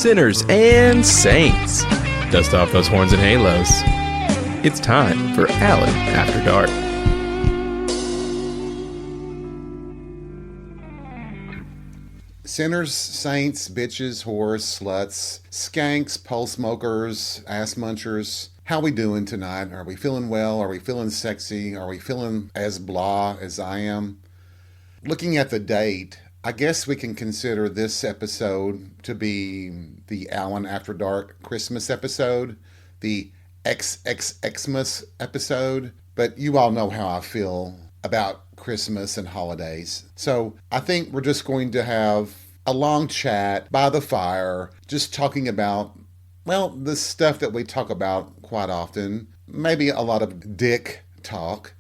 sinners, and saints. Dust off those horns and halos. It's time for Alan After Dark. Sinners, saints, bitches, whores, sluts, skanks, pole smokers, ass munchers. How we doing tonight? Are we feeling well? Are we feeling sexy? Are we feeling as blah as I am? Looking at the date, I guess we can consider this episode to be the Alan After Dark Christmas episode, the XXX-mas episode. But you all know how I feel about Christmas and holidays. So I think we're just going to have a long chat by the fire, just talking about, well, the stuff that we talk about quite often. Maybe a lot of dick talk,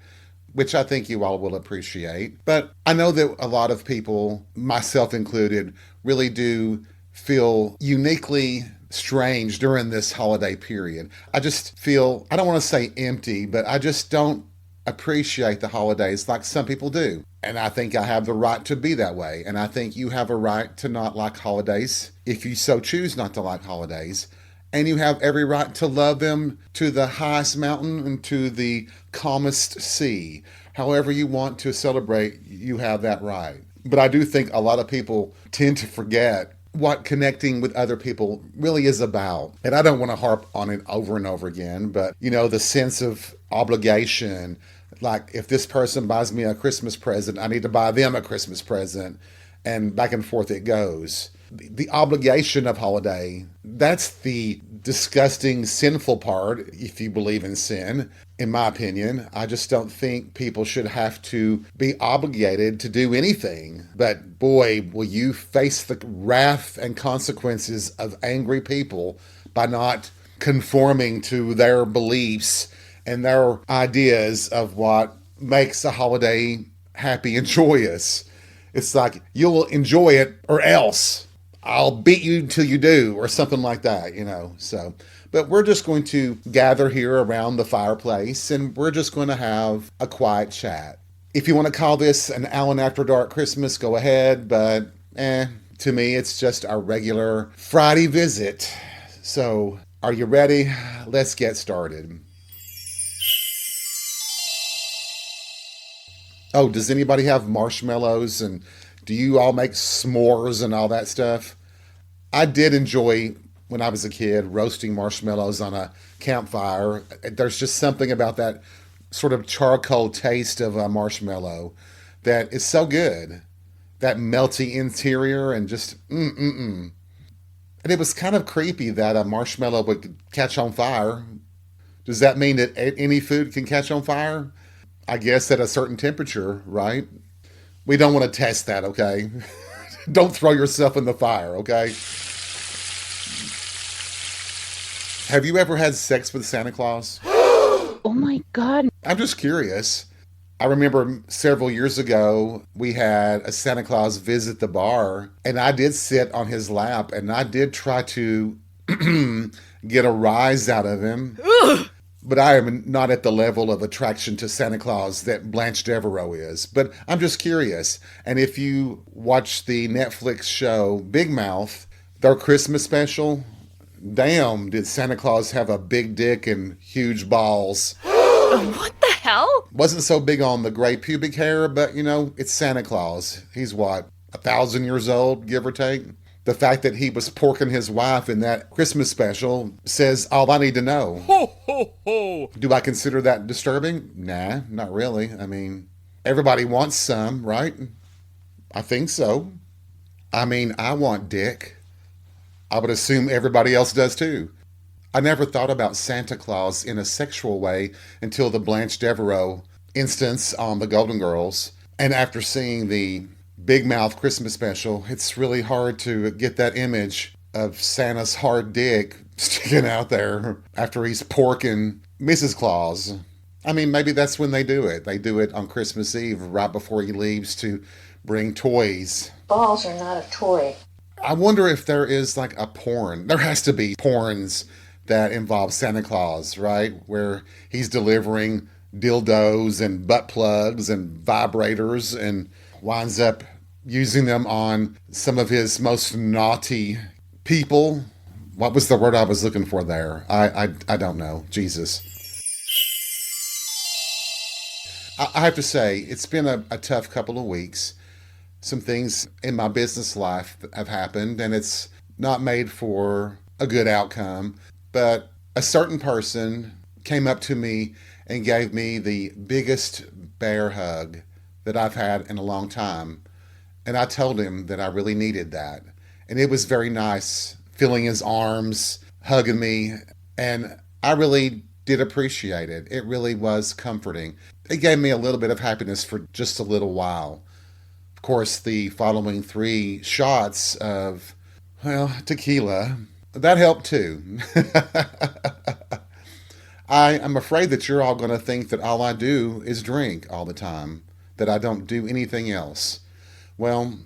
which I think you all will appreciate. But I know that a lot of people, myself included, really do feel uniquely strange during this holiday period. I just feel, I don't want to say empty, but I just don't appreciate the holidays like some people do. And I think I have the right to be that way. And I think you have a right to not like holidays if you so choose not to like holidays. And you have every right to love them to the highest mountain and to the calmest sea. However you want to celebrate, you have that right. But I do think a lot of people tend to forget what connecting with other people really is about. And I don't want to harp on it over and over again, but you know, the sense of obligation, like if this person buys me a Christmas present, I need to buy them a Christmas present, and back and forth it goes. The obligation of holiday, that's the disgusting, sinful part, if you believe in sin, in my opinion. I just don't think people should have to be obligated to do anything. But boy, will you face the wrath and consequences of angry people by not conforming to their beliefs and their ideas of what makes a holiday happy and joyous. It's like, you'll enjoy it or else I'll beat you till you do, or something like that, you know. So, but we're just going to gather here around the fireplace and we're just going to have a quiet chat. If you want to call this an Alan After Dark Christmas, go ahead, but to me, it's just our regular Friday visit. So, are you ready? Let's get started. Oh, does anybody have marshmallows, and do you all make s'mores and all that stuff? I did enjoy, when I was a kid, roasting marshmallows on a campfire. There's just something about that sort of charcoal taste of a marshmallow that is so good. That melty interior and just And it was kind of creepy that a marshmallow would catch on fire. Does that mean that any food can catch on fire? I guess at a certain temperature, right? We don't want to test that, okay? Don't throw yourself in the fire, okay? Have you ever had sex with Santa Claus? Oh my God. I'm just curious. I remember several years ago, we had a Santa Claus visit the bar, and I did sit on his lap, and I did try to get a rise out of him. But I am not at the level of attraction to Santa Claus that Blanche Devereaux is. But I'm just curious. And if you watch the Netflix show Big Mouth, their Christmas special, damn, did Santa Claus have a big dick and huge balls. What the hell? Wasn't so big on the gray pubic hair, but you know, it's Santa Claus. He's what, 1,000 years old, give or take? The fact that he was porking his wife in that Christmas special says all I need to know. Ho, ho, ho. Do I consider that disturbing? Nah, not really. I mean, everybody wants some, right? I think so. I mean, I want dick. I would assume everybody else does too. I never thought about Santa Claus in a sexual way until the Blanche Devereaux instance on The Golden Girls. And after seeing the Big Mouth Christmas special, it's really hard to get that image of Santa's hard dick sticking out there after he's porking Mrs. Claus. I mean, maybe that's when they do it. They do it on Christmas Eve, right before he leaves to bring toys. Balls are not a toy. I wonder if there is like a porn. There has to be porns that involve Santa Claus, right? Where he's delivering dildos and butt plugs and vibrators and winds up using them on some of his most naughty people. What was the word I was looking for there? I don't know. Jesus. I have to say, it's been a tough couple of weeks. Some things in my business life have happened, and it's not made for a good outcome. But a certain person came up to me and gave me the biggest bear hug that I've had in a long time. And I told him that I really needed that. And it was very nice feeling his arms, hugging me. And I really did appreciate it. It really was comforting. It gave me a little bit of happiness for just a little while. Of course, the following 3 shots of, well, tequila, that helped too. I am afraid that you're all going to think that all I do is drink all the time, that I don't do anything else. Well,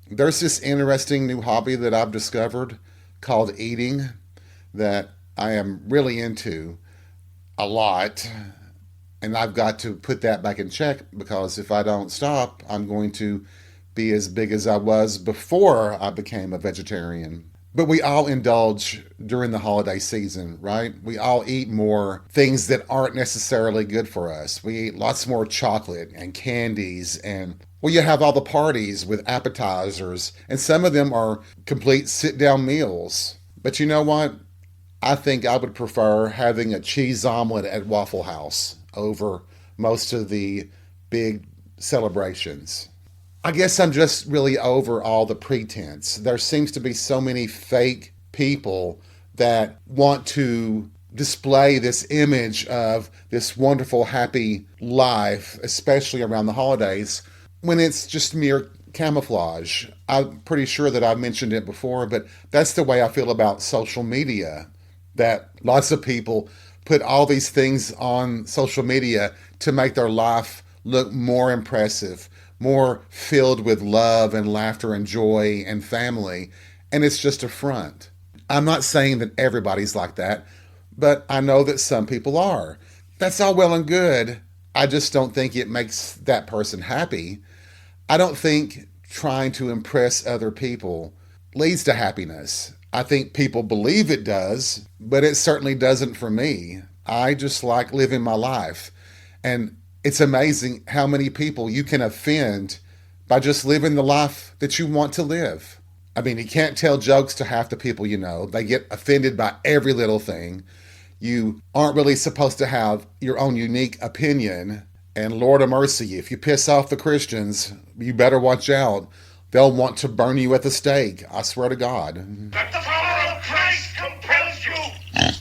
there's this interesting new hobby that I've discovered called eating that I am really into a lot. And I've got to put that back in check, because if I don't stop, I'm going to be as big as I was before I became a vegetarian. But we all indulge during the holiday season, right? We all eat more things that aren't necessarily good for us. We eat lots more chocolate and candies, and well, you have all the parties with appetizers, and some of them are complete sit-down meals. But you know what? I think I would prefer having a cheese omelet at Waffle House over most of the big celebrations. I guess I'm just really over all the pretense. There seems to be so many fake people that want to display this image of this wonderful, happy life, especially around the holidays, when it's just mere camouflage. I'm pretty sure that I've mentioned it before, but that's the way I feel about social media, that lots of people put all these things on social media to make their life look more impressive, more filled with love and laughter and joy and family, and it's just a front. I'm not saying that everybody's like that, but I know that some people are. That's all well and good. I just don't think it makes that person happy. I don't think trying to impress other people leads to happiness. I think people believe it does, but it certainly doesn't for me. I just like living my life. And it's amazing how many people you can offend by just living the life that you want to live. I mean, you can't tell jokes to half the people you know. They get offended by every little thing. You aren't really supposed to have your own unique opinion. And Lord of mercy, if you piss off the Christians, you better watch out. They'll want to burn you at the stake. I swear to God. That the power of Christ compels you.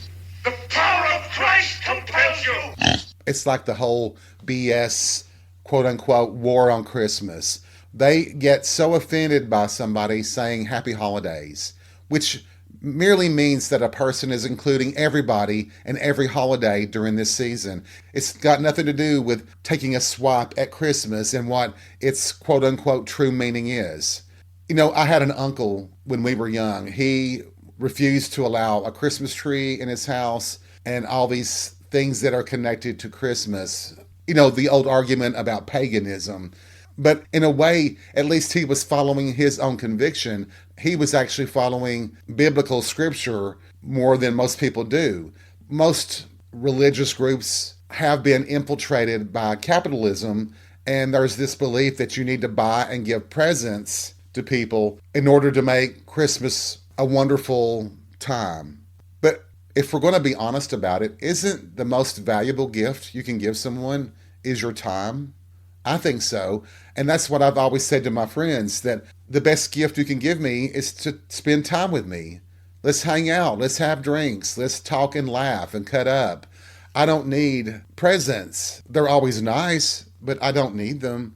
The power of Christ compels you. It's like the whole BS, quote unquote, war on Christmas. They get so offended by somebody saying happy holidays, which merely means that a person is including everybody and every holiday during this season. It's got nothing to do with taking a swipe at Christmas and what its quote unquote true meaning is. You know, I had an uncle when we were young. He refused to allow a Christmas tree in his house and all these things that are connected to Christmas. You know, the old argument about paganism. But in a way, at least he was following his own conviction. He was actually following biblical scripture more than most people do. Most religious groups have been infiltrated by capitalism, and there's this belief that you need to buy and give presents to people in order to make Christmas a wonderful time. But if we're going to be honest about it, isn't the most valuable gift you can give someone is your time? I think so. And that's what I've always said to my friends, that the best gift you can give me is to spend time with me. Let's hang out. Let's have drinks. Let's talk and laugh and cut up. I don't need presents. They're always nice, but I don't need them.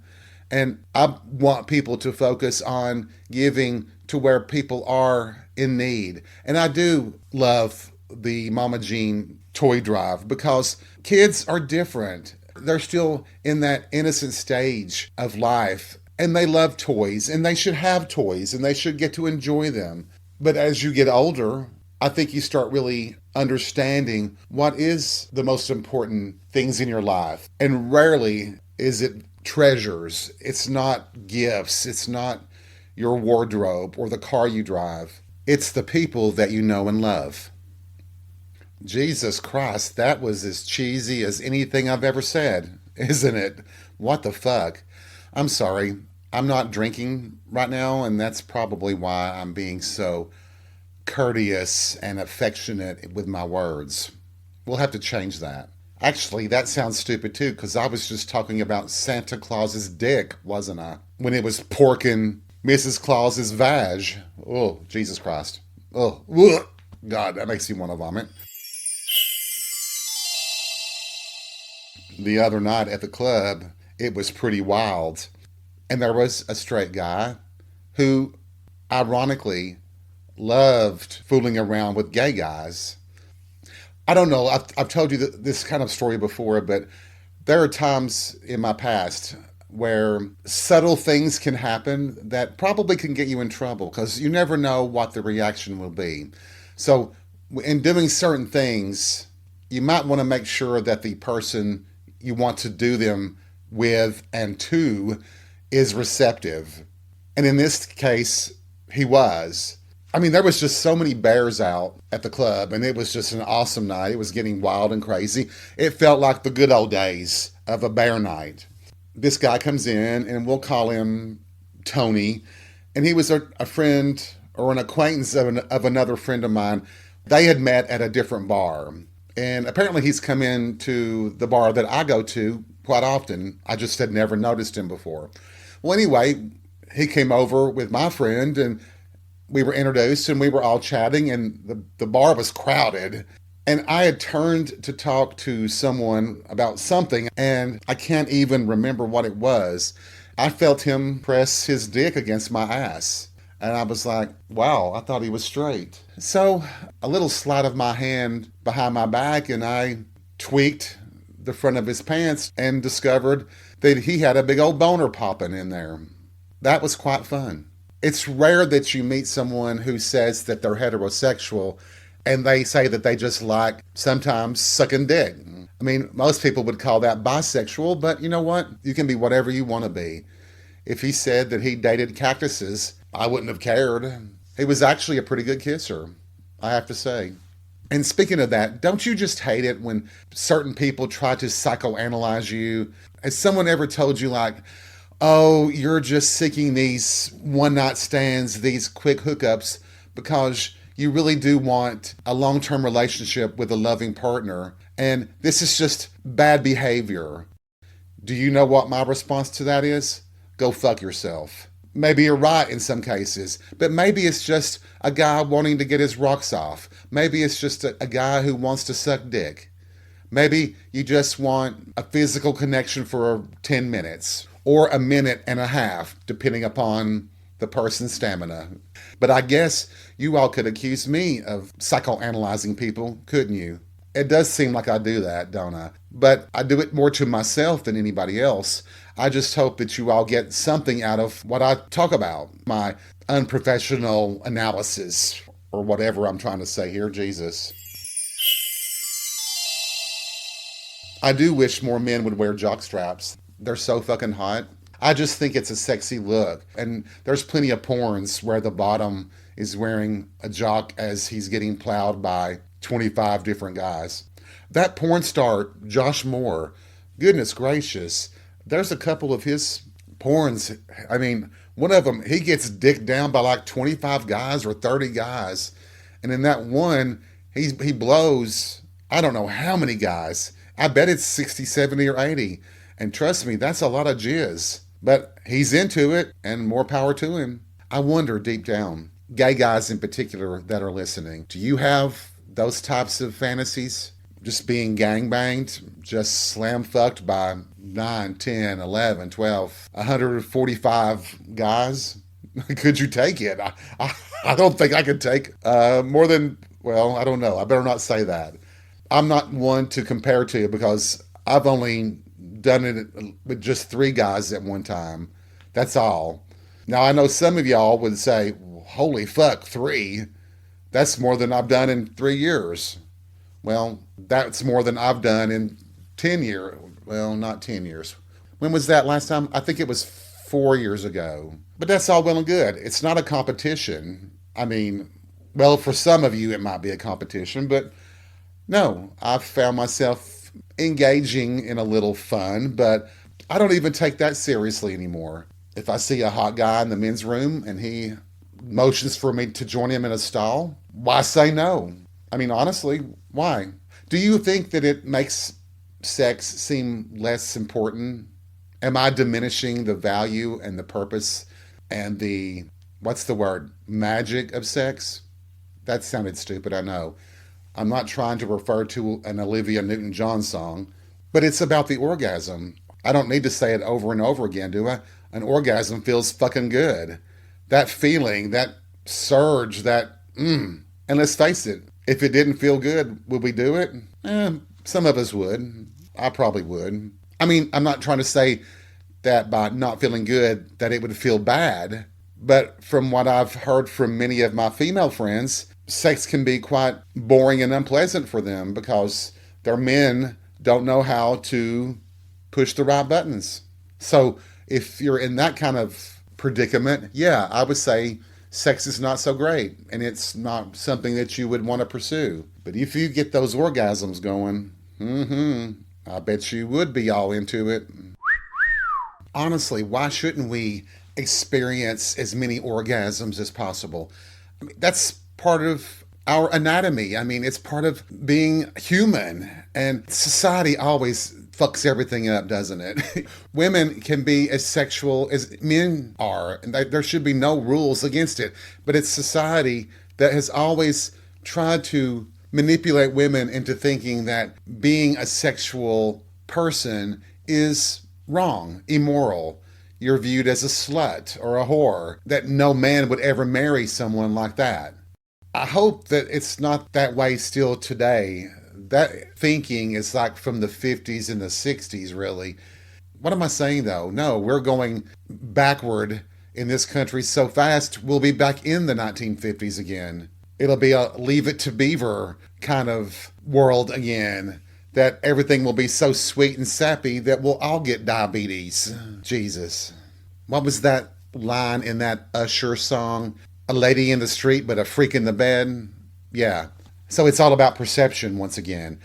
And I want people to focus on giving to where people are in need. And I do love the Mama Jean toy drive because kids are different. They're still in that innocent stage of life, and they love toys, and they should have toys, and they should get to enjoy them. But as you get older, I think you start really understanding what is the most important things in your life. And rarely is it treasures. It's not gifts. It's not your wardrobe or the car you drive. It's the people that you know and love. Jesus Christ, that was as cheesy as anything I've ever said, isn't it? What the fuck? I'm sorry. I'm not drinking right now, and that's probably why I'm being so courteous and affectionate with my words. We'll have to change that. Actually, that sounds stupid too, because I was just talking about Santa Claus's dick, wasn't I? When it was porking Mrs. Claus's vag. Oh, Jesus Christ. Oh, ugh. God, that makes me want to vomit. The other night at the club, it was pretty wild. And there was a straight guy who, ironically, loved fooling around with gay guys. I don't know, I've told you this kind of story before, but there are times in my past where subtle things can happen that probably can get you in trouble because you never know what the reaction will be. So in doing certain things, you might want to make sure that the person you want to do them with and to is receptive. And in this case, he was. I mean, there was just so many bears out at the club, and it was just an awesome night. It was getting wild and crazy. It felt like the good old days of a bear night. This guy comes in, and we'll call him Tony, and he was a friend or an acquaintance of another friend of mine. They had met at a different bar, and apparently he's come into the bar that I go to quite often. I just had never noticed him before. Well, anyway, he came over with my friend, and we were introduced and we were all chatting, and the bar was crowded. And I had turned to talk to someone about something, and I can't even remember what it was. I felt him press his dick against my ass. And I was like, wow, I thought he was straight. So a little sleight of my hand behind my back, and I tweaked the front of his pants and discovered that he had a big old boner popping in there. That was quite fun. It's rare that you meet someone who says that they're heterosexual and they say that they just like sometimes sucking dick. I mean, most people would call that bisexual, but you know what? You can be whatever you want to be. If he said that he dated cactuses, I wouldn't have cared. He was actually a pretty good kisser, I have to say. And speaking of that, don't you just hate it when certain people try to psychoanalyze you? Has someone ever told you like, oh, you're just seeking these one-night stands, these quick hookups, because you really do want a long-term relationship with a loving partner, and this is just bad behavior? Do you know what my response to that is? Go fuck yourself. Maybe you're right in some cases, but maybe it's just a guy wanting to get his rocks off. Maybe it's just a guy who wants to suck dick. Maybe you just want a physical connection for 10 minutes. Or a minute and a half, depending upon the person's stamina. But I guess you all could accuse me of psychoanalyzing people, couldn't you? It does seem like I do that, don't I? But I do it more to myself than anybody else. I just hope that you all get something out of what I talk about, my unprofessional analysis, or whatever I'm trying to say here, Jesus. I do wish more men would wear jock straps. They're so fucking hot. I just think it's a sexy look. And there's plenty of porns where the bottom is wearing a jock as he's getting plowed by 25 different guys. That porn star, Josh Moore, goodness gracious, there's a couple of his porns. I mean, one of them, he gets dicked down by like 25 guys or 30 guys. And in that one, he blows, I don't know how many guys. I bet it's 60, 70, or 80. And trust me, that's a lot of jizz. But he's into it, and more power to him. I wonder deep down, gay guys in particular that are listening, do you have those types of fantasies? Just being gangbanged, just slam fucked by 9, 10, 11, 12, 145 guys? Could you take it? I don't think I could take more than, well, I don't know. I better not say that. I'm not one to compare to because I've only done it with just 3 guys at one time. That's all. Now, I know some of y'all would say, holy fuck, 3? That's more than I've done in 3 years. Well, that's more than I've done in 10 years. Well, not 10 years. When was that last time? I think it was 4 years ago. But that's all well and good. It's not a competition. I mean, Well, for some of you, it might be a competition, but no, I've found myself engaging in a little fun, but I don't even take that seriously anymore. If I see a hot guy in the men's room and he motions for me to join him in a stall, why say no? I mean, honestly, why? Do you think that it makes sex seem less important? Am I diminishing the value and the purpose and the, what's the word, magic of sex? That sounded stupid, I know. I'm not trying to refer to an Olivia Newton-John song, but it's about the orgasm. I don't need to say it over and over again, do I? An orgasm feels fucking good. That feeling, that surge, And let's face it, if it didn't feel good, would we do it? Some of us would. I probably would. I mean, I'm not trying to say that by not feeling good that it would feel bad, but from what I've heard from many of my female friends, sex can be quite boring and unpleasant for them because their men don't know how to push the right buttons. So if you're in that kind of predicament, yeah, I would say sex is not so great and it's not something that you would want to pursue. But if you get those orgasms going, I bet you would be all into it. Honestly, why shouldn't we experience as many orgasms as possible? I mean, that's part of our anatomy. I mean, it's part of being human. And society always fucks everything up, doesn't it? Women can be as sexual as men are, and there should be no rules against it. But it's society that has always tried to manipulate women into thinking that being a sexual person is wrong, immoral. You're viewed as a slut or a whore, that no man would ever marry someone like that. I hope that it's not that way still today. That thinking is like from the 50s and the 60s, really. What am I saying, though? No, we're going backward in this country so fast, we'll be back in the 1950s again. It'll be a Leave It to Beaver kind of world again, that everything will be so sweet and sappy that we'll all get diabetes. Jesus. What was that line in that Usher song? A lady in the street, but a freak in the bed? Yeah. So it's all about perception once again.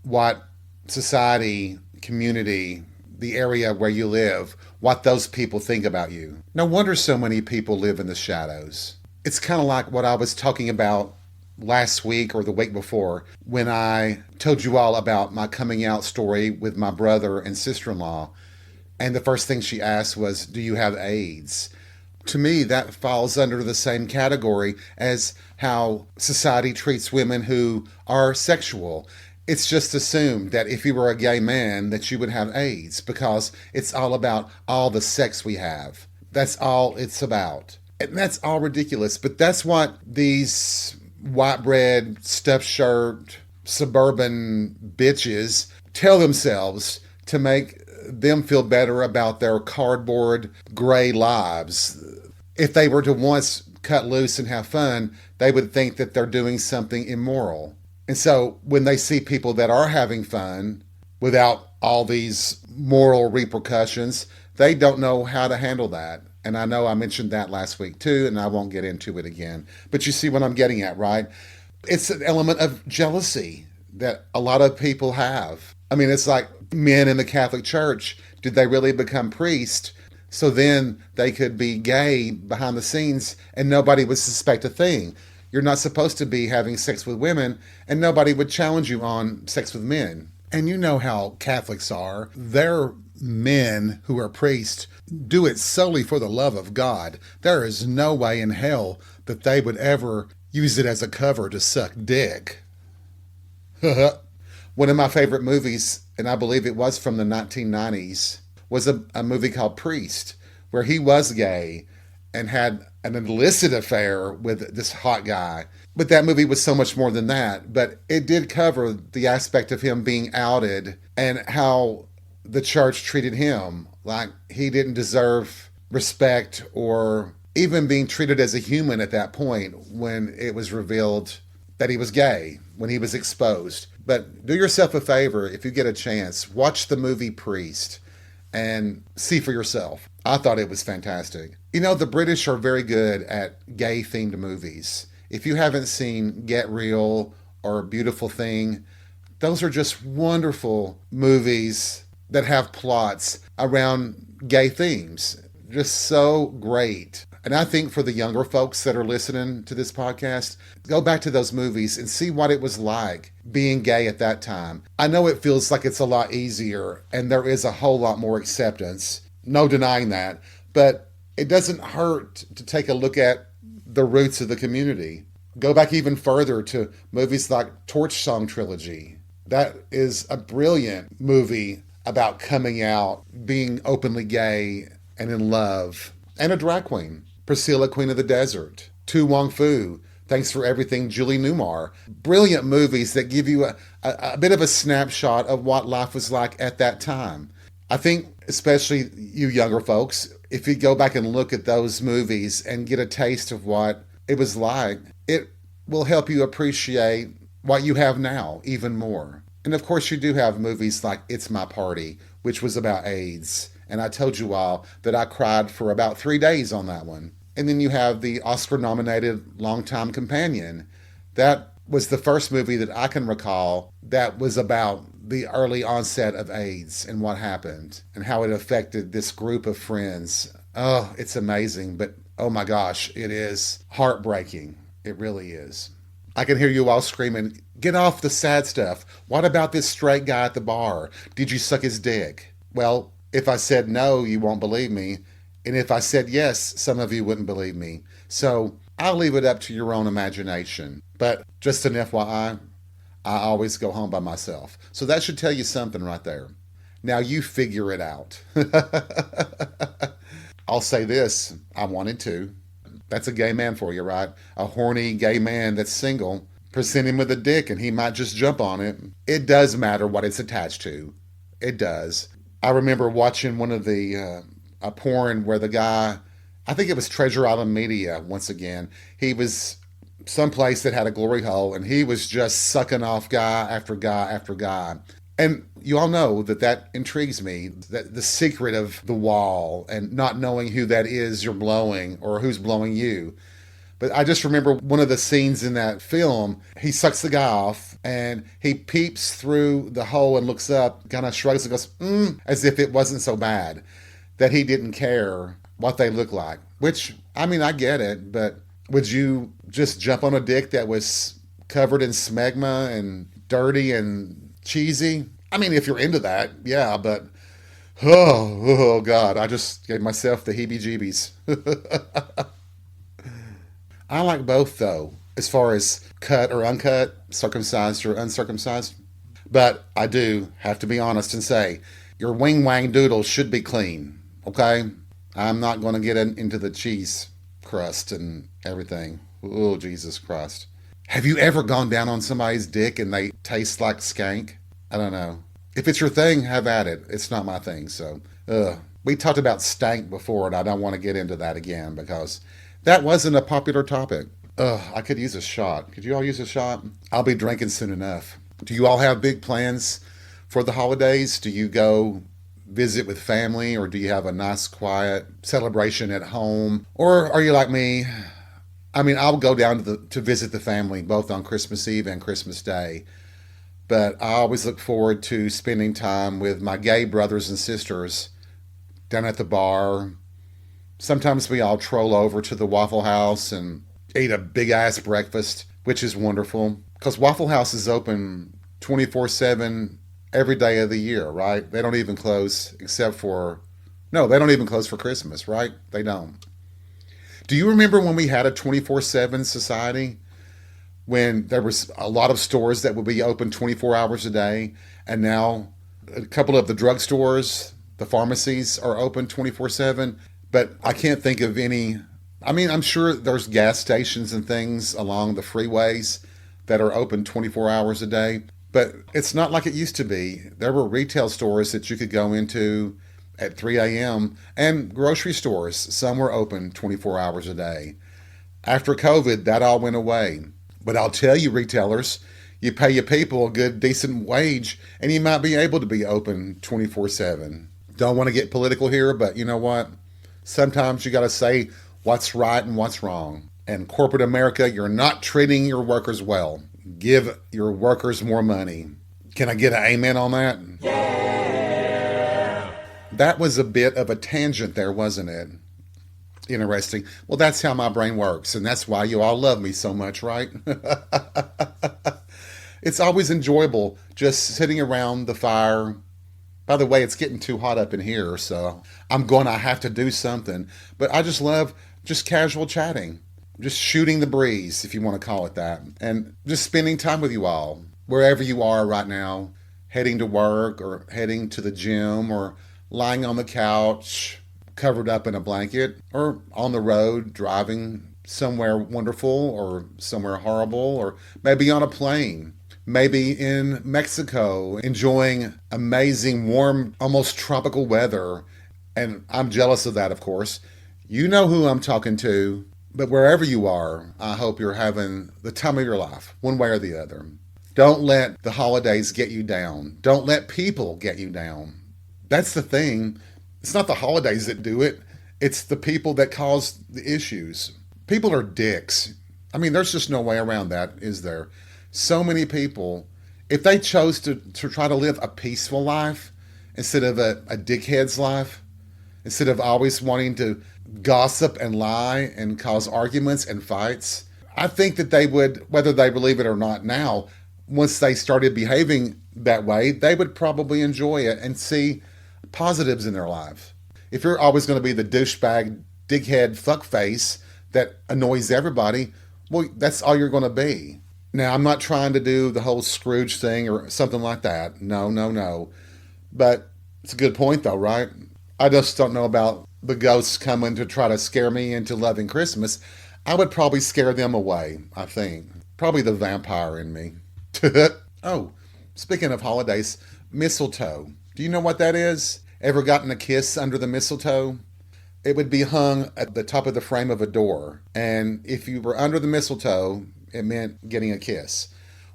What society, community, the area where you live, what those people think about you. No wonder so many people live in the shadows. It's kind of like what I was talking about last week or the week before when I told you all about my coming out story with my brother and sister-in-law. And the first thing she asked was, do you have AIDS? To me, that falls under the same category as how society treats women who are sexual. It's just assumed that if you were a gay man that you would have AIDS because it's all about all the sex we have. That's all it's about. And that's all ridiculous, but that's what these white bread, stuffed shirt, suburban bitches tell themselves to make them feel better about their cardboard gray lives. If they were to once cut loose and have fun, they would think that they're doing something immoral. And so when they see people that are having fun without all these moral repercussions, they don't know how to handle that. And I know I mentioned that last week too, and I won't get into it again. But you see what I'm getting at, right? It's an element of jealousy that a lot of people have. I mean, it's like men in the Catholic Church. Did they really become priests so then they could be gay behind the scenes and nobody would suspect a thing? You're not supposed to be having sex with women and nobody would challenge you on sex with men. And you know how Catholics are. They're men who are priests do it solely for the love of God. There is no way in hell that they would ever use it as a cover to suck dick. One of my favorite movies, and I believe it was from the 1990s, was a movie called Priest, where he was gay and had an illicit affair with this hot guy. But that movie was so much more than that. But it did cover the aspect of him being outed and how the church treated him like he didn't deserve respect or even being treated as a human at that point when it was revealed that he was gay, when he was exposed. But do yourself a favor, if you get a chance, watch the movie Priest and see for yourself. I thought it was fantastic. You know, the British are very good at gay-themed movies. If you haven't seen Get Real or Beautiful Thing, those are just wonderful movies that have plots around gay themes. Just so great. And I think for the younger folks that are listening to this podcast, go back to those movies and see what it was like being gay at that time. I know it feels like it's a lot easier and there is a whole lot more acceptance. No denying that. But it doesn't hurt to take a look at the roots of the community. Go back even further to movies like Torch Song Trilogy. That is a brilliant movie about coming out, being openly gay and in love. And a drag queen. Priscilla, Queen of the Desert. Tu Wong Fu, Thanks for Everything, Julie Newmar. Brilliant movies that give you a bit of a snapshot of what life was like at that time. I think, especially you younger folks, if you go back and look at those movies and get a taste of what it was like, it will help you appreciate what you have now even more. And of course you do have movies like It's My Party, which was about AIDS. And I told you all that I cried for about 3 days on that one. And then you have the Oscar-nominated Longtime Companion. That was the first movie that I can recall that was about the early onset of AIDS and what happened and how it affected this group of friends. Oh, it's amazing, but oh my gosh, it is heartbreaking. It really is. I can hear you all screaming, get off the sad stuff. What about this straight guy at the bar? Did you suck his dick? Well, if I said no, you won't believe me. And if I said yes, some of you wouldn't believe me. So I'll leave it up to your own imagination. But just an FYI, I always go home by myself. So that should tell you something right there. Now you figure it out. I'll say this, I wanted to. That's a gay man for you, right? A horny gay man that's single. Present him with a dick and he might just jump on it. It does matter what it's attached to. It does. I remember watching one of the a porn where the guy, I think it was Treasure Island Media once again, he was someplace that had a glory hole and he was just sucking off guy after guy after guy. And you all know that intrigues me, that the secret of the wall and not knowing who that is you're blowing or who's blowing you. But I just remember one of the scenes in that film, he sucks the guy off and he peeps through the hole and looks up, kind of shrugs and goes, as if it wasn't so bad, that he didn't care what they look like. Which, I mean, I get it, but would you just jump on a dick that was covered in smegma and dirty and cheesy? I mean, if you're into that, yeah, but oh God, I just gave myself the heebie-jeebies. I like both, though, as far as cut or uncut, circumcised or uncircumcised. But I do have to be honest and say, your wing-wang doodle should be clean, okay? I'm not going to get into the cheese crust and everything. Oh, Jesus Christ. Have you ever gone down on somebody's dick and they taste like skank? I don't know. If it's your thing, have at it. It's not my thing, so. We talked about stank before, and I don't want to get into that again because that wasn't a popular topic. I could use a shot. Could you all use a shot? I'll be drinking soon enough. Do you all have big plans for the holidays? Do you go visit with family, or do you have a nice, quiet celebration at home? Or are you like me? I mean, I'll go down to visit the family both on Christmas Eve and Christmas Day. But I always look forward to spending time with my gay brothers and sisters down at the bar. Sometimes we all troll over to the Waffle House and eat a big-ass breakfast, which is wonderful. Because Waffle House is open 24/7 every day of the year, right? They don't even close they don't even close for Christmas, right? They don't. Do you remember when we had a 24/7 society? When there was a lot of stores that would be open 24 hours a day, and now a couple of the drugstores, the pharmacies are open 24/7, but I can't think of any. I mean, I'm sure there's gas stations and things along the freeways that are open 24 hours a day, but it's not like it used to be. There were retail stores that you could go into at 3 a.m. and grocery stores, some were open 24 hours a day. After COVID, that all went away. But I'll tell you, retailers, you pay your people a good, decent wage, and you might be able to be open 24/7. Don't want to get political here, but you know what? Sometimes you got to say what's right and what's wrong. And corporate America, you're not treating your workers well. Give your workers more money. Can I get an amen on that? Yeah. That was a bit of a tangent there, wasn't it? Interesting. Well, that's how my brain works, and that's why you all love me so much, right? It's always enjoyable just sitting around the fire. By the way, it's getting too hot up in here, so I have to do something. But I just love just casual chatting, just shooting the breeze, if you want to call it that, and just spending time with you all, wherever you are right now, heading to work or heading to the gym or lying on the couch, covered up in a blanket, or on the road, driving somewhere wonderful or somewhere horrible, or maybe on a plane. Maybe in Mexico, enjoying amazing, warm, almost tropical weather. And I'm jealous of that, of course. You know who I'm talking to. But wherever you are, I hope you're having the time of your life, one way or the other. Don't let the holidays get you down. Don't let people get you down. That's the thing. It's not the holidays that do it. It's the people that cause the issues. People are dicks. I mean, there's just no way around that, is there? So many people, if they chose to try to live a peaceful life instead of a dickhead's life, instead of always wanting to gossip and lie and cause arguments and fights, I think that they would, whether they believe it or not now, once they started behaving that way, they would probably enjoy it and see positives in their life. If you're always going to be the douchebag, dickhead, fuckface that annoys everybody, well, that's all you're going to be. Now, I'm not trying to do the whole Scrooge thing or something like that. No. But it's a good point, though, right? I just don't know about the ghosts coming to try to scare me into loving Christmas. I would probably scare them away, I think. Probably the vampire in me. Oh, speaking of holidays, mistletoe. Do you know what that is? Ever gotten a kiss under the mistletoe? It would be hung at the top of the frame of a door. And if you were under the mistletoe, it meant getting a kiss.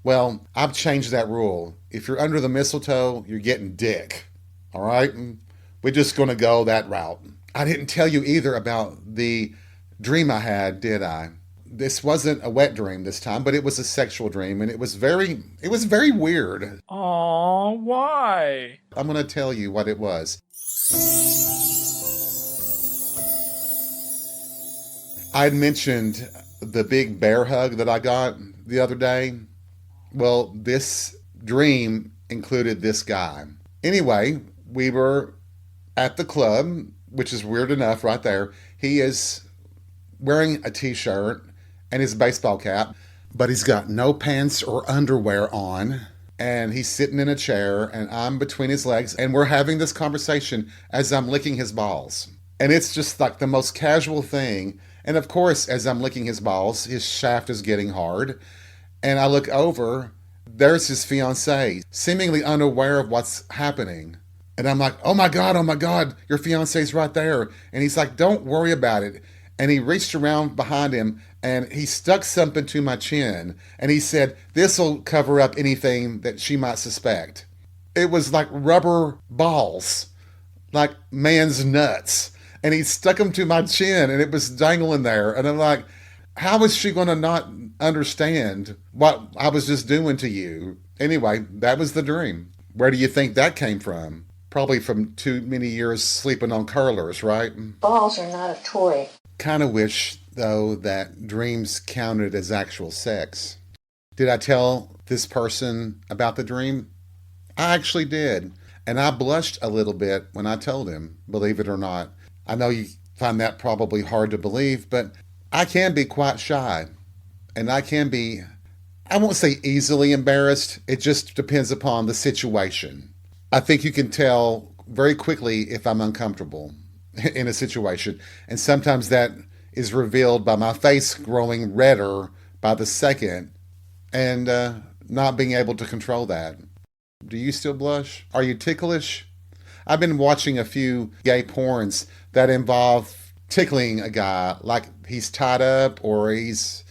Well, I've changed that rule. If you're under the mistletoe, you're getting dick. All right? We're just going to go that route. I didn't tell you either about the dream I had, did I? This wasn't a wet dream this time, but it was a sexual dream, and it was very weird. Aw, why? I'm going to tell you what it was. I'd mentioned the big bear hug that I got the other day. Well, this dream included this guy. Anyway, we were at the club, which is weird enough right there. He is wearing a t-shirt and his baseball cap, but he's got no pants or underwear on. And he's sitting in a chair and I'm between his legs and we're having this conversation as I'm licking his balls. And it's just like the most casual thing. And of course, as I'm licking his balls, his shaft is getting hard. And I look over, there's his fiancée, seemingly unaware of what's happening. And I'm like, oh my God, your fiancée's right there. And he's like, don't worry about it. And he reached around behind him and he stuck something to my chin. And he said, this'll cover up anything that she might suspect. It was like rubber balls, like man's nuts. And he stuck them to my chin and it was dangling there. And I'm like, how is she going to not understand what I was just doing to you? Anyway, that was the dream. Where do you think that came from? Probably from too many years sleeping on curlers, right? Balls are not a toy. Kind of wish, though, that dreams counted as actual sex. Did I tell this person about the dream? I actually did. And I blushed a little bit when I told him, believe it or not. I know you find that probably hard to believe, but I can be quite shy. And I can be, I won't say easily embarrassed. It just depends upon the situation. I think you can tell very quickly if I'm uncomfortable in a situation. And sometimes that is revealed by my face growing redder by the second and not being able to control that. Do you still blush? Are you ticklish? I've been watching a few gay porns that involve tickling a guy, like he's tied up or he's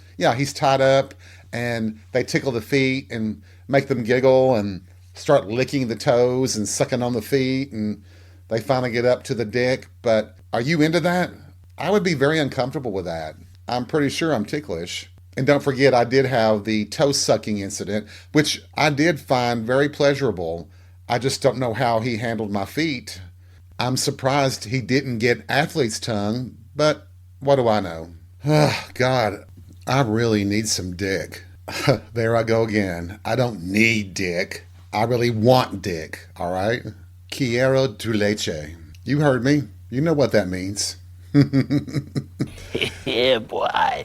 tied up and they tickle the feet and make them giggle and start licking the toes and sucking on the feet and they finally get up to the dick. But are you into that? I would be very uncomfortable with that. I'm pretty sure I'm ticklish. And don't forget, I did have the toe sucking incident, which I did find very pleasurable. I just don't know how he handled my feet. I'm surprised he didn't get athlete's tongue, but what do I know? Oh, God, I really need some dick. There I go again. I don't need dick. I really want dick, all right? Quiero tu leche. You heard me. You know what that means. Yeah, boy.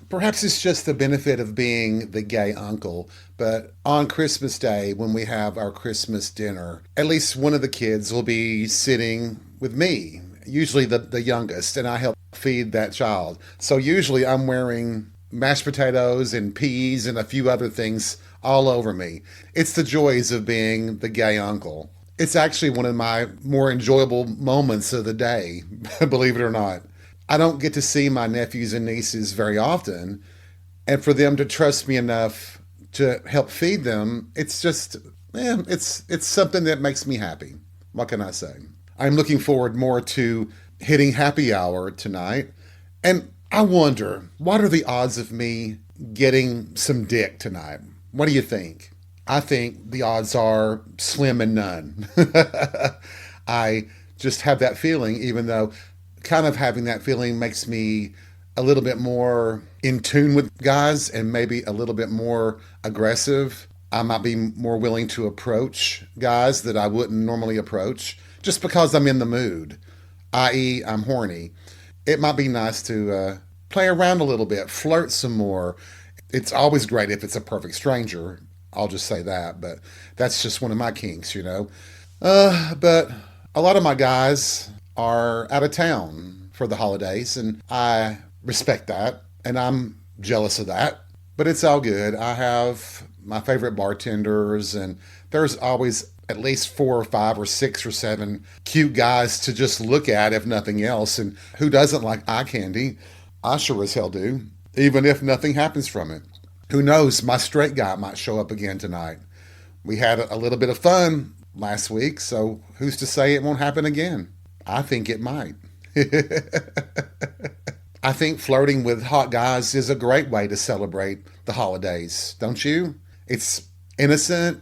Perhaps it's just the benefit of being the gay uncle, but on Christmas Day, when we have our Christmas dinner, at least one of the kids will be sitting with me, usually the youngest, and I help feed that child. So usually I'm wearing mashed potatoes and peas and a few other things all over me. It's the joys of being the gay uncle. It's actually one of my more enjoyable moments of the day, believe it or not. I don't get to see my nephews and nieces very often, and for them to trust me enough to help feed them, it's just, it's something that makes me happy. What can I say? I'm looking forward more to hitting happy hour tonight, and I wonder, what are the odds of me getting some dick tonight? What do you think? I think the odds are slim and none. I just have that feeling, even though kind of having that feeling makes me a little bit more in tune with guys and maybe a little bit more aggressive. I might be more willing to approach guys that I wouldn't normally approach just because I'm in the mood, i.e. I'm horny. It might be nice to play around a little bit, flirt some more. It's always great if it's a perfect stranger. I'll just say that, but that's just one of my kinks, you know. But a lot of my guys are out of town for the holidays, and I respect that, and I'm jealous of that, but it's all good. I have my favorite bartenders, and there's always at least 4 or 5 or 6 or 7 cute guys to just look at, if nothing else. And who doesn't like eye candy? I sure as hell do, even if nothing happens from it. Who knows, my straight guy might show up again tonight. We had a little bit of fun last week, so who's to say it won't happen again? I think it might. I think flirting with hot guys is a great way to celebrate the holidays, don't you? It's innocent.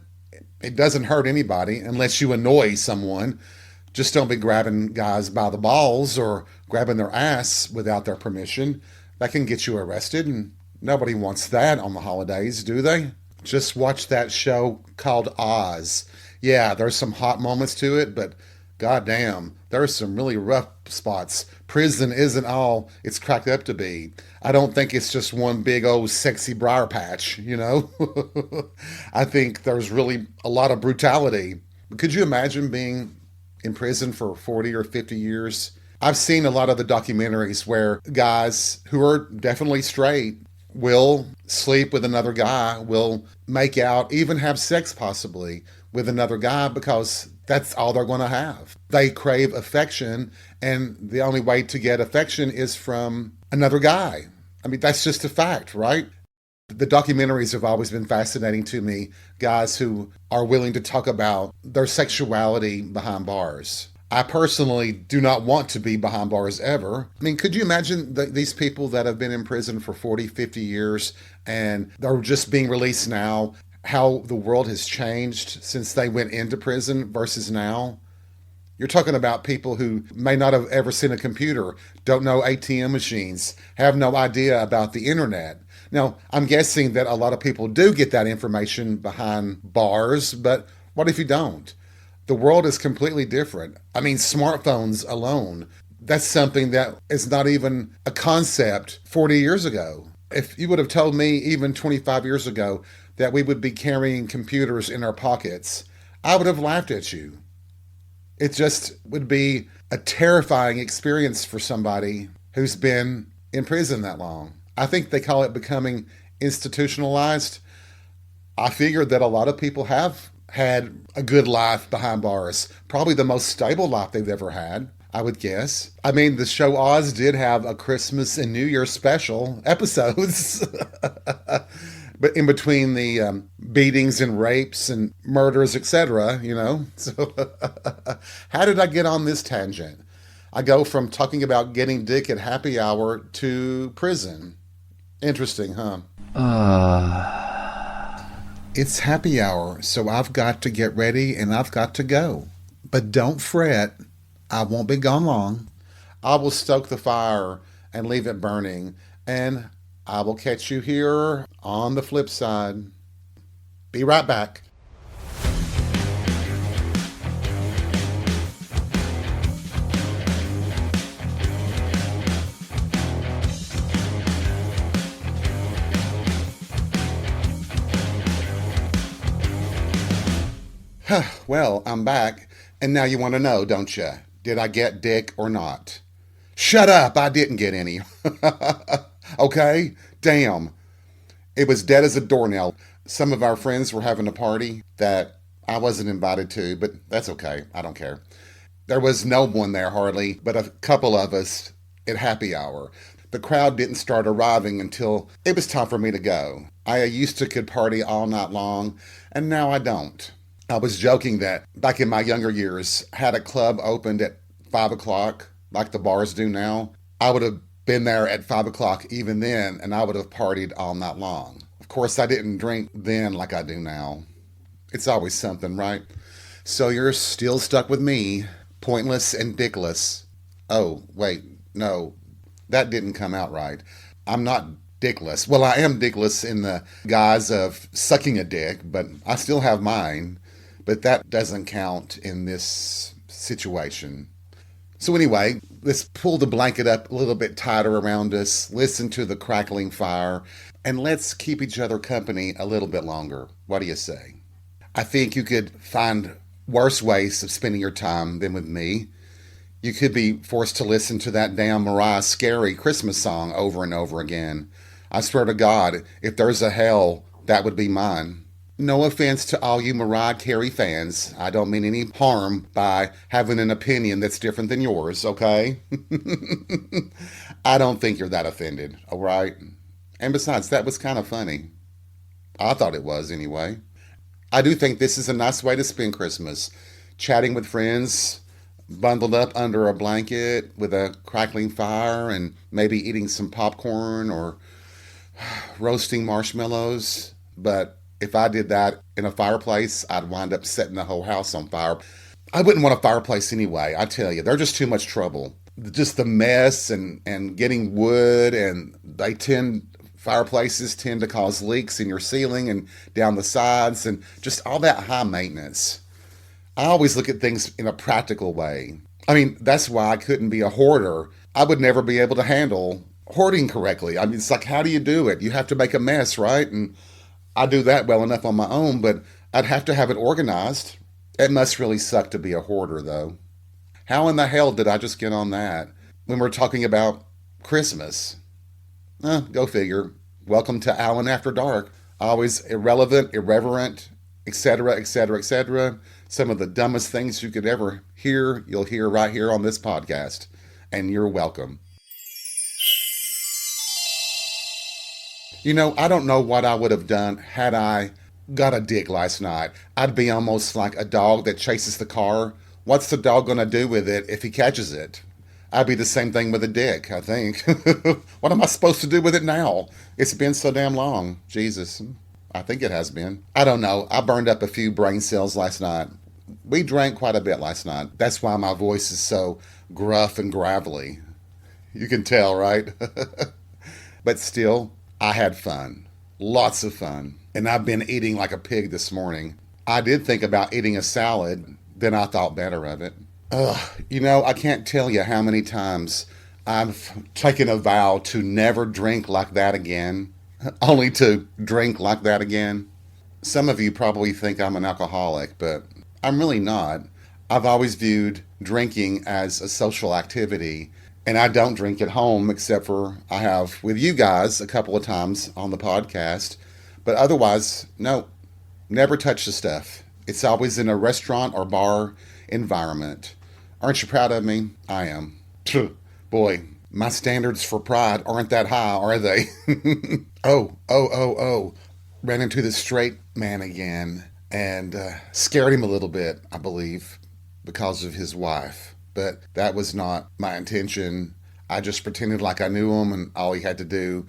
It doesn't hurt anybody unless you annoy someone. Just don't be grabbing guys by the balls or grabbing their ass without their permission. That can get you arrested, and nobody wants that on the holidays, do they? Just watch that show called Oz. Yeah, there's some hot moments to it, but goddamn, there's some really rough spots. Prison isn't all it's cracked up to be. I don't think it's just one big old sexy briar patch, you know? I think there's really a lot of brutality. Could you imagine being in prison for 40 or 50 years? I've seen a lot of the documentaries where guys who are definitely straight will sleep with another guy, will make out, even have sex possibly with another guy because that's all they're going to have. They crave affection, and the only way to get affection is from another guy. I mean, that's just a fact, right? The documentaries have always been fascinating to me, guys who are willing to talk about their sexuality behind bars. I personally do not want to be behind bars ever. I mean, could you imagine these people that have been in prison for 40, 50 years and they're just being released now, how the world has changed since they went into prison versus now? You're talking about people who may not have ever seen a computer, don't know ATM machines, have no idea about the internet. Now, I'm guessing that a lot of people do get that information behind bars, but what if you don't? The world is completely different. I mean, smartphones alone, that's something that is not even a concept 40 years ago. If you would have told me even 25 years ago that we would be carrying computers in our pockets, I would have laughed at you. It just would be a terrifying experience for somebody who's been in prison that long. I think they call it becoming institutionalized. I figured that a lot of people have had a good life behind bars, probably the most stable life they've ever had, I would guess. I mean, the show Oz did have a Christmas and New Year special episodes. But in between the beatings and rapes and murders, etc., you know. So how did I get on this tangent? I go from talking about getting dick at happy hour to prison. Interesting, huh? It's happy hour, so I've got to get ready and I've got to go. But don't fret, I won't be gone long. I will stoke the fire and leave it burning, and I will catch you here on the flip side. Be right back. Well, I'm back, and now you want to know, don't you? Did I get dick or not? Shut up, I didn't get any. Okay? Damn. It was dead as a doornail. Some of our friends were having a party that I wasn't invited to, but that's okay. I don't care. There was no one there hardly, but a couple of us at happy hour. The crowd didn't start arriving until it was time for me to go. I used to could party all night long, and now I don't. I was joking that back in my younger years, had a club opened at 5 o'clock, like the bars do now, I would have been there at 5 o'clock even then, and I would have partied all night long. Of course, I didn't drink then like I do now. It's always something, right? So you're still stuck with me, pointless and dickless. Oh, wait, no, that didn't come out right. I'm not dickless. Well, I am dickless in the guise of sucking a dick, but I still have mine. But that doesn't count in this situation. So anyway, let's pull the blanket up a little bit tighter around us, listen to the crackling fire, and let's keep each other company a little bit longer. What do you say? I think you could find worse ways of spending your time than with me. You could be forced to listen to that damn Mariah Carey Christmas song over and over again. I swear to God, if there's a hell, that would be mine. No offense to all you Mariah Carey fans. I don't mean any harm by having an opinion that's different than yours, okay? I don't think you're that offended, all right? And besides, that was kind of funny. I thought it was, anyway. I do think this is a nice way to spend Christmas. Chatting with friends, bundled up under a blanket with a crackling fire and maybe eating some popcorn or roasting marshmallows. But if I did that in a fireplace, I'd wind up setting the whole house on fire. I wouldn't want a fireplace anyway, I tell you. They're just too much trouble. Just the mess and getting wood, and fireplaces tend to cause leaks in your ceiling and down the sides and just all that high maintenance. I always look at things in a practical way. I mean, that's why I couldn't be a hoarder. I would never be able to handle hoarding correctly. I mean, it's like, how do you do it? You have to make a mess, right? And I do that well enough on my own, but I'd have to have it organized. It must really suck to be a hoarder, though. How in the hell did I just get on that when we're talking about Christmas? Go figure. Welcome to Alan After Dark. Always irrelevant, irreverent, etc., etc., etc. Some of the dumbest things you could ever hear, you'll hear right here on this podcast. And you're welcome. You know, I don't know what I would have done had I got a dick last night. I'd be almost like a dog that chases the car. What's the dog going to do with it if he catches it? I'd be the same thing with a dick, I think. What am I supposed to do with it now? It's been so damn long. Jesus. I think it has been. I don't know. I burned up a few brain cells last night. We drank quite a bit last night. That's why my voice is so gruff and gravelly. You can tell, right? But still, I had fun. Lots of fun. And I've been eating like a pig this morning. I did think about eating a salad, then I thought better of it. You know, I can't tell you how many times I've taken a vow to never drink like that again, only to drink like that again. Some of you probably think I'm an alcoholic, but I'm really not. I've always viewed drinking as a social activity, and I don't drink at home except for I have with you guys a couple of times on the podcast. But otherwise, no, never touch the stuff. It's always in a restaurant or bar environment. Aren't you proud of me? I am. Boy, my standards for pride aren't that high, are they? Oh. Ran into the straight man again and scared him a little bit, I believe, because of his wife. but that was not my intention. I just pretended like I knew him, and all he had to do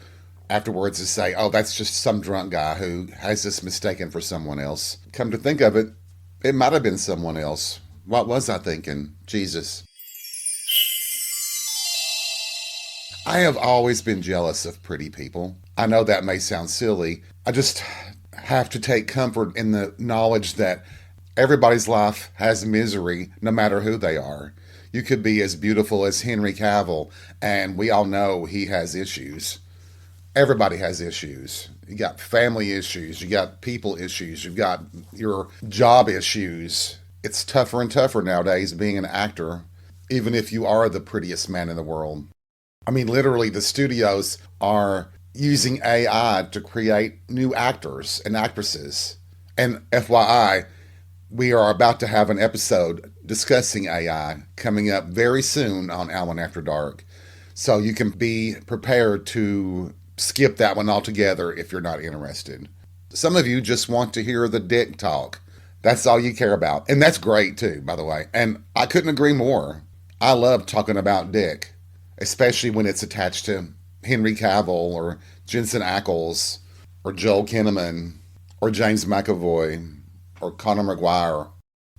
afterwards is say, oh, that's just some drunk guy who has this mistaken for someone else. Come to think of it, it might have been someone else. What was I thinking? Jesus. I have always been jealous of pretty people. I know that may sound silly. I just have to take comfort in the knowledge that everybody's life has misery, no matter who they are. You could be as beautiful as Henry Cavill, and we all know he has issues. Everybody has issues. You got family issues, you got people issues, you've got your job issues. It's tougher and tougher nowadays being an actor, even if you are the prettiest man in the world. I mean, literally, the studios are using AI to create new actors and actresses. And FYI, we are about to have an episode discussing AI coming up very soon on Allen After Dark. So you can be prepared to skip that one altogether if you're not interested. Some of you just want to hear the dick talk. That's all you care about. And that's great too, by the way. And I couldn't agree more. I love talking about dick, especially when it's attached to Henry Cavill or Jensen Ackles or Joel Kinnaman or James McAvoy or Conor McGuire.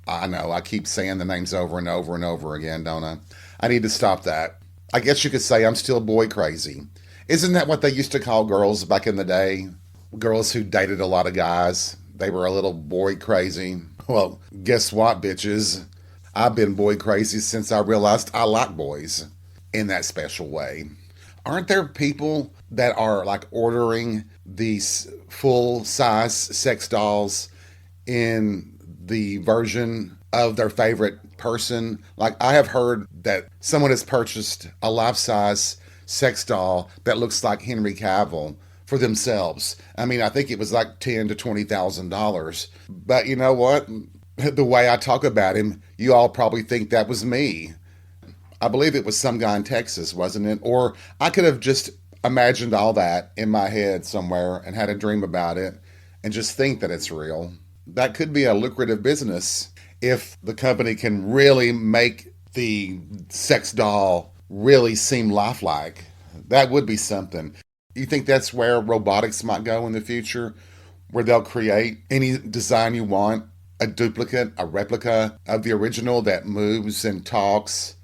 I know, I keep saying the names over and over and over again, don't I? I need to stop that. I guess you could say I'm still boy crazy. Isn't that what they used to call girls back in the day? Girls who dated a lot of guys. They were a little boy crazy. Well, guess what, bitches? I've been boy crazy since I realized I like boys in that special way. Aren't there people that are like ordering these full-size sex dolls in the version of their favorite person? Like, I have heard that someone has purchased a life-size sex doll that looks like Henry Cavill for themselves. I mean, I think it was like $10,000 to $20,000. But you know what? The way I talk about him, you all probably think that was me. I believe it was some guy in Texas, wasn't it? Or I could have just imagined all that in my head somewhere and had a dream about it and just think that it's real. That could be a lucrative business if the company can really make the sex doll really seem lifelike. That would be something. You think that's where robotics might go in the future? Where they'll create any design you want, a duplicate, a replica of the original that moves and talks.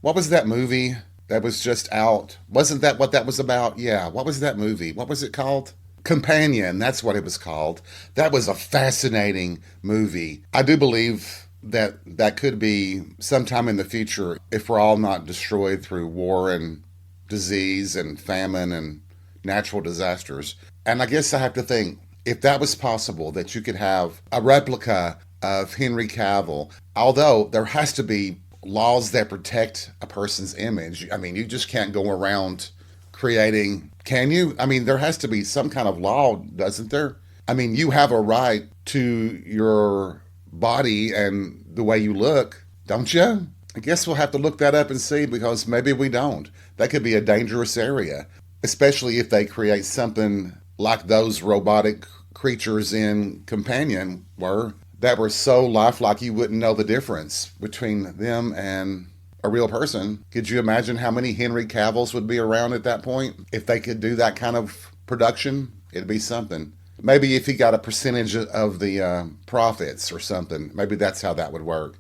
What was that movie that was just out? Wasn't that what that was about? Yeah, what was that movie? What was it called? Companion, that's what it was called. That was a fascinating movie. I do believe that that could be sometime in the future if we're all not destroyed through war and disease and famine and natural disasters. And I guess I have to think, if that was possible, that you could have a replica of Henry Cavill, although there has to be laws that protect a person's image. I mean, you just can't go around creating, can you? I mean, there has to be some kind of law, doesn't there? I mean, you have a right to your body and the way you look, don't you? I guess we'll have to look that up and see, because maybe we don't. That could be a dangerous area, especially if they create something like those robotic creatures in Companion were, that were so lifelike you wouldn't know the difference between them and a real person. Could you imagine how many Henry Cavills would be around at that point? If they could do that kind of production, it'd be something. Maybe if he got a percentage of the profits or something, maybe that's how that would work.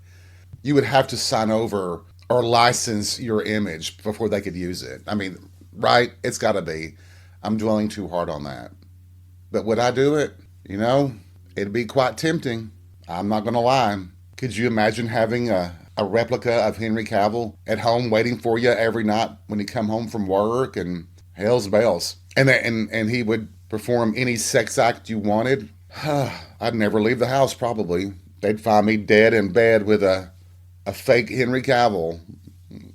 You would have to sign over or license your image before they could use it. I mean, right? It's got to be. I'm dwelling too hard on that. But would I do it? You know, it'd be quite tempting. I'm not going to lie. Could you imagine having a replica of Henry Cavill at home waiting for you every night when you come home from work, and hell's bells? And he would perform any sex act you wanted? I'd never leave the house, probably. They'd find me dead in bed with a fake Henry Cavill.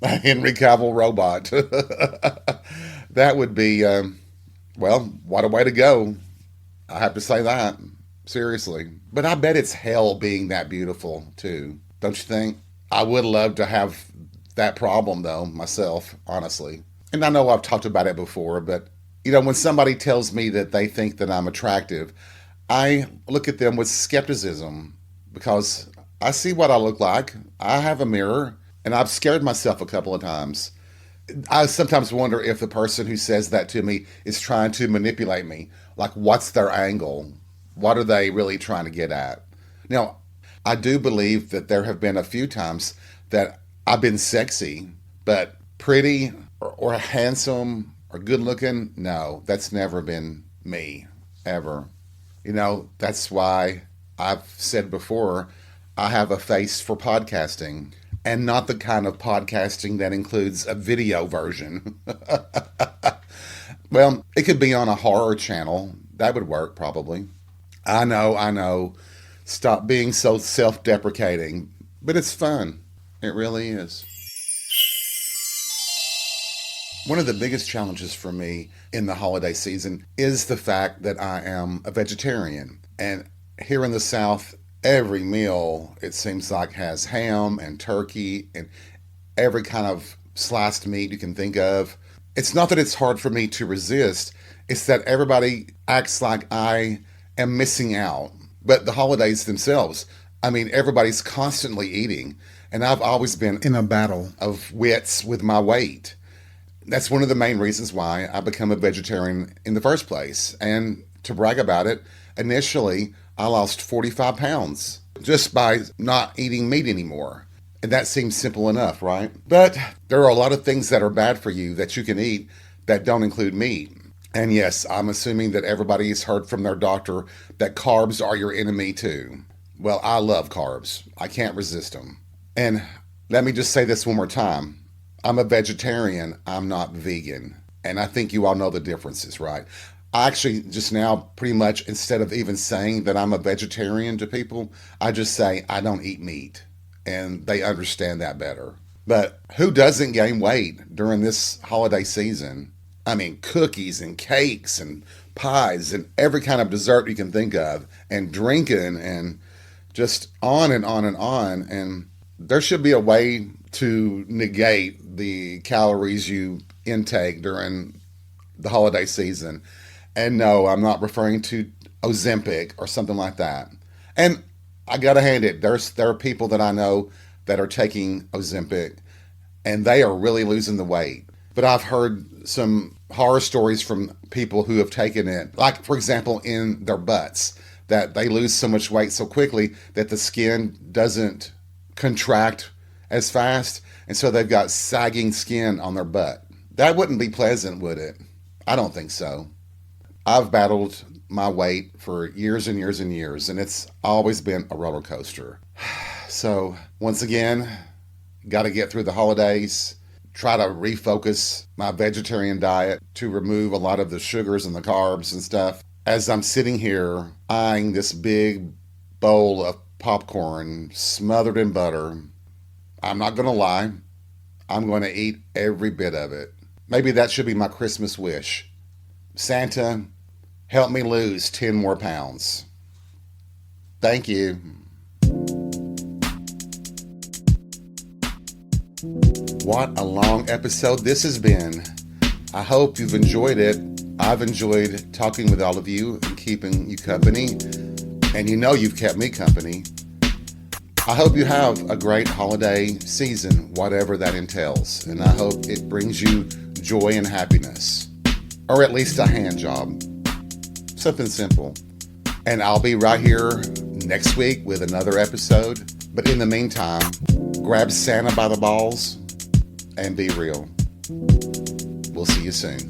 A Henry Cavill robot. That would be, well, what a way to go. I have to say that. Seriously. But I bet it's hell being that beautiful, too. Don't you think? I would love to have that problem, though, myself, honestly. And I know I've talked about it before, but, you know, when somebody tells me that they think that I'm attractive, I look at them with skepticism, because I see what I look like. I have a mirror, And I've scared myself a couple of times. I sometimes wonder if the person who says that to me is trying to manipulate me. Like, what's their angle? What are they really trying to get at? Now, I do believe that there have been a few times that I've been sexy, but pretty or handsome or good looking, no, that's never been me, ever. That's why I've said before, I have a face for podcasting, and not the kind of podcasting that includes a video version. Well, it could be on a horror channel. That would work, probably. I know. Stop being so self-deprecating. But it's fun. It really is. One of the biggest challenges for me in the holiday season is the fact that I am a vegetarian. And here in the South, every meal, it seems like, has ham and turkey and every kind of sliced meat you can think of. It's not that it's hard for me to resist. It's that everybody acts like I am missing out. But the holidays themselves, everybody's constantly eating. And I've always been in a battle of wits with my weight. That's one of the main reasons why I became a vegetarian in the first place. And to brag about it, initially, I lost 45 pounds just by not eating meat anymore. And that seems simple enough, right? But there are a lot of things that are bad for you that you can eat that don't include meat. And yes, I'm assuming that everybody has heard from their doctor that carbs are your enemy too. Well, I love carbs. I can't resist them. And let me just say this one more time. I'm a vegetarian. I'm not vegan. And I think you all know the differences, right? I actually just now pretty much, instead of even saying that I'm a vegetarian to people, I just say I don't eat meat. And they understand that better. But who doesn't gain weight during this holiday season? Cookies and cakes and pies and every kind of dessert you can think of, and drinking and just on and on and on. And there should be a way to negate the calories you intake during the holiday season. And no, I'm not referring to Ozempic or something like that. And I gotta hand it, there are people that I know that are taking Ozempic, and they are really losing the weight. But I've heard some horror stories from people who have taken it, like, for example, in their butts, that they lose so much weight so quickly that the skin doesn't contract as fast, and so they've got sagging skin on their butt. That wouldn't be pleasant, would it? I don't think so. I've battled my weight for years and years and years, and it's always been a roller coaster. So, once again, got to get through the holidays, try to refocus my vegetarian diet to remove a lot of the sugars and the carbs and stuff. As I'm sitting here eyeing this big bowl of popcorn smothered in butter, I'm not going to lie, I'm going to eat every bit of it. Maybe that should be my Christmas wish. Santa, help me lose 10 more pounds. Thank you. What a long episode this has been. I hope you've enjoyed it. I've enjoyed talking with all of you and keeping you company. And you've kept me company. I hope you have a great holiday season, whatever that entails. And I hope it brings you joy and happiness. Or at least a hand job. Something simple. And I'll be right here next week with another episode. But in the meantime, grab Santa by the balls and be real. We'll see you soon.